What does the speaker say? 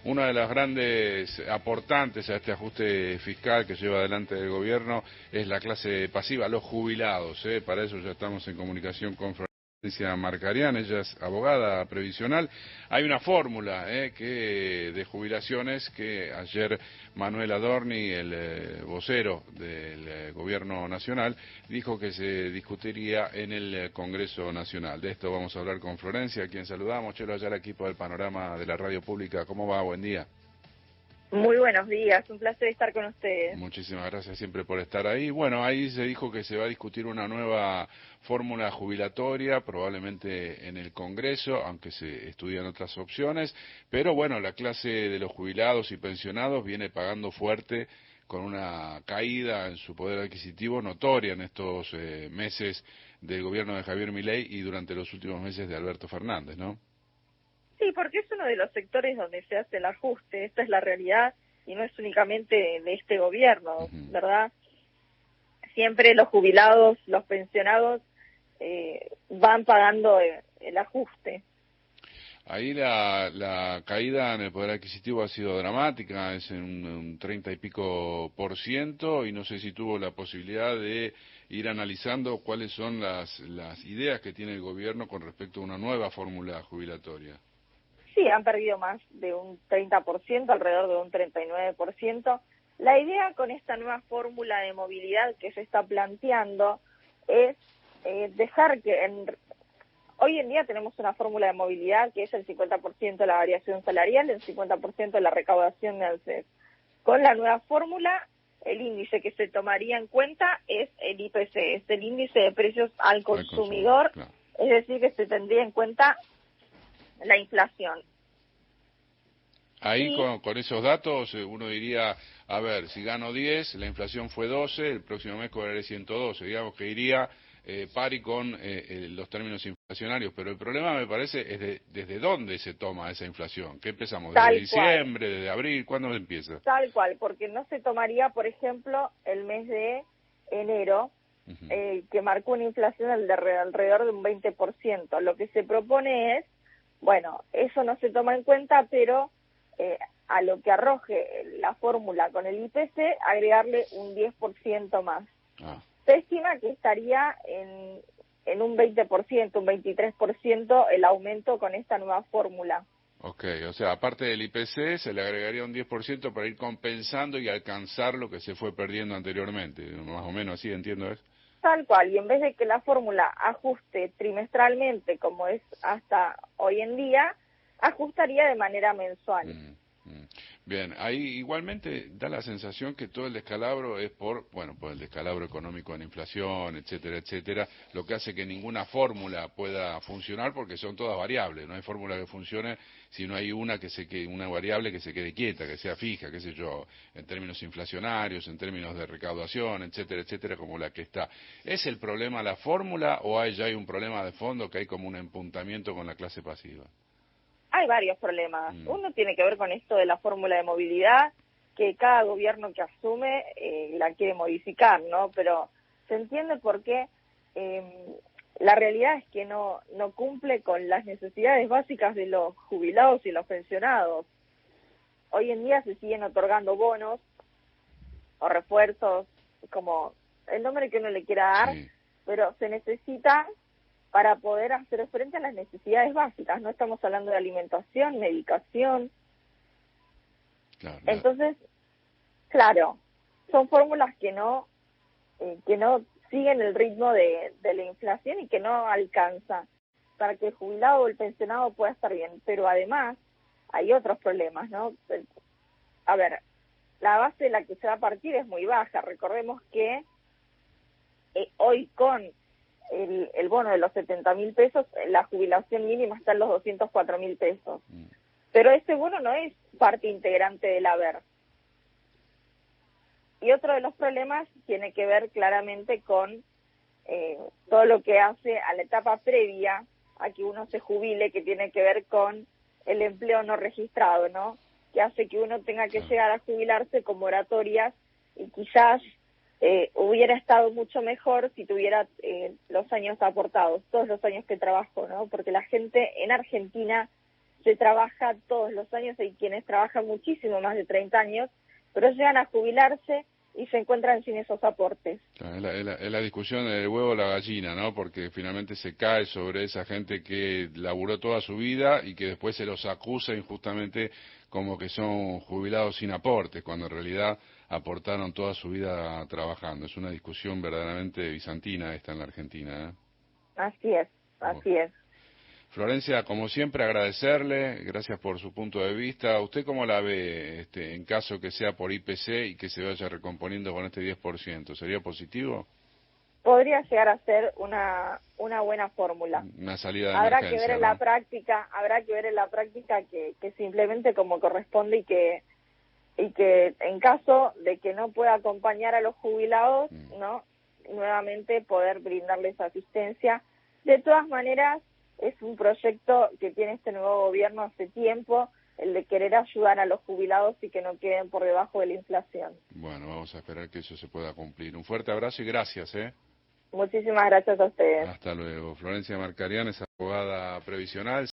una de las grandes aportantes a este ajuste fiscal que lleva adelante el gobierno es la clase pasiva, los jubilados. Para eso ya estamos en comunicación con Florencia Marcarián, ella es abogada previsional. Hay una fórmula de jubilaciones que ayer Manuel Adorni, el vocero del gobierno nacional, dijo que se discutiría en el Congreso Nacional. De esto vamos a hablar con Florencia, a quien saludamos. Chelo, allá al equipo del Panorama de la Radio Pública. ¿Cómo va? Buen día. Muy buenos días, un placer estar con ustedes. Muchísimas gracias siempre por estar ahí. Bueno, ahí se dijo que se va a discutir una nueva fórmula jubilatoria, probablemente en el Congreso, aunque se estudian otras opciones, pero bueno, la clase de los jubilados y pensionados viene pagando fuerte con una caída en su poder adquisitivo notoria en estos meses del gobierno de Javier Milei y durante los últimos meses de Alberto Fernández, ¿no? Sí, porque es uno de los sectores donde se hace el ajuste, esta es la realidad y no es únicamente de este gobierno, ¿verdad? Siempre los jubilados, los pensionados van pagando el ajuste. Ahí la caída en el poder adquisitivo ha sido dramática, es en un 30 y pico %, y no sé si tuvo la posibilidad de ir analizando cuáles son las ideas que tiene el gobierno con respecto a una nueva fórmula jubilatoria. Sí, han perdido más de un 30%, alrededor de un 39%. La idea con esta nueva fórmula de movilidad que se está planteando es dejar que hoy en día tenemos una fórmula de movilidad que es el 50% de la variación salarial, el 50% de la recaudación de ANSES. Con la nueva fórmula, el índice que se tomaría en cuenta es el IPC, es el índice de precios al consumidor, claro. Es decir, que se tendría en cuenta la inflación. Ahí con esos datos uno diría, a ver, si gano 10, la inflación fue 12, el próximo mes cobraré 112, digamos que iría pari con los términos inflacionarios, pero el problema me parece es desde dónde se toma esa inflación. ¿Qué empezamos? ¿Desde diciembre, desde abril? ¿Cuándo empieza? Tal cual, porque no se tomaría, por ejemplo, el mes de enero, que marcó una inflación alrededor de un 20%. Lo que se propone es, bueno, eso no se toma en cuenta, pero a lo que arroje la fórmula con el IPC, agregarle un 10% más. Se estima que estaría en un 20%, un 23% el aumento con esta nueva fórmula. Ok, o sea, aparte del IPC se le agregaría un 10% para ir compensando y alcanzar lo que se fue perdiendo anteriormente, más o menos así, ¿entiendo eso? Tal cual, y en vez de que la fórmula ajuste trimestralmente como es hasta hoy en día, ajustaría de manera mensual. Bien, ahí igualmente da la sensación que todo el descalabro es por el descalabro económico en inflación, etcétera, etcétera, lo que hace que ninguna fórmula pueda funcionar porque son todas variables, no hay fórmula que funcione si no hay una variable que se quede quieta, que sea fija, qué sé yo, en términos inflacionarios, en términos de recaudación, etcétera, etcétera, como la que está. ¿Es el problema la fórmula o ya hay un problema de fondo que hay como un empuntamiento con la clase pasiva? Hay varios problemas. Uno tiene que ver con esto de la fórmula de movilidad, que cada gobierno que asume la quiere modificar, ¿no? Pero se entiende por qué la realidad es que no cumple con las necesidades básicas de los jubilados y los pensionados. Hoy en día se siguen otorgando bonos o refuerzos, como el nombre que uno le quiera dar, pero se necesita para poder hacer frente a las necesidades básicas. No estamos hablando de alimentación, medicación. Claro. Entonces, claro, son fórmulas que no siguen el ritmo de la inflación y que no alcanza para que el jubilado o el pensionado pueda estar bien. Pero además hay otros problemas, ¿no? A ver, la base de la que se va a partir es muy baja. Recordemos que hoy con el bono de los 70.000 pesos, la jubilación mínima está en los 204.000 pesos. Pero ese bono no es parte integrante del haber. Y otro de los problemas tiene que ver claramente con todo lo que hace a la etapa previa a que uno se jubile, que tiene que ver con el empleo no registrado, ¿no? Que hace que uno tenga que llegar a jubilarse con moratorias y quizás hubiera estado mucho mejor si tuviera los años aportados, todos los años que trabajo, ¿no? Porque la gente en Argentina se trabaja todos los años, hay quienes trabajan muchísimo, más de 30 años, pero llegan a jubilarse y se encuentran sin esos aportes. Es la discusión del huevo o la gallina, ¿no? Porque finalmente se cae sobre esa gente que laburó toda su vida y que después se los acusa injustamente como que son jubilados sin aportes, cuando en realidad aportaron toda su vida trabajando. Es una discusión verdaderamente bizantina esta en la Argentina, ¿eh? Así es, así es. Florencia, como siempre, agradecerle, gracias por su punto de vista. ¿Usted cómo la ve en caso que sea por IPC y que se vaya recomponiendo con este 10%? ¿Sería positivo? Podría llegar a ser una buena fórmula. Una salida de habrá emergencia, que ver en ¿no? la práctica, habrá que ver en la práctica que simplemente como corresponde y que en caso de que no pueda acompañar a los jubilados, ¿no? Nuevamente poder brindarles asistencia. De todas maneras, es un proyecto que tiene este nuevo gobierno hace tiempo, el de querer ayudar a los jubilados y que no queden por debajo de la inflación. Bueno, vamos a esperar que eso se pueda cumplir. Un fuerte abrazo y gracias, ¿eh? Muchísimas gracias a ustedes. Hasta luego. Florencia Marcarián es abogada previsional.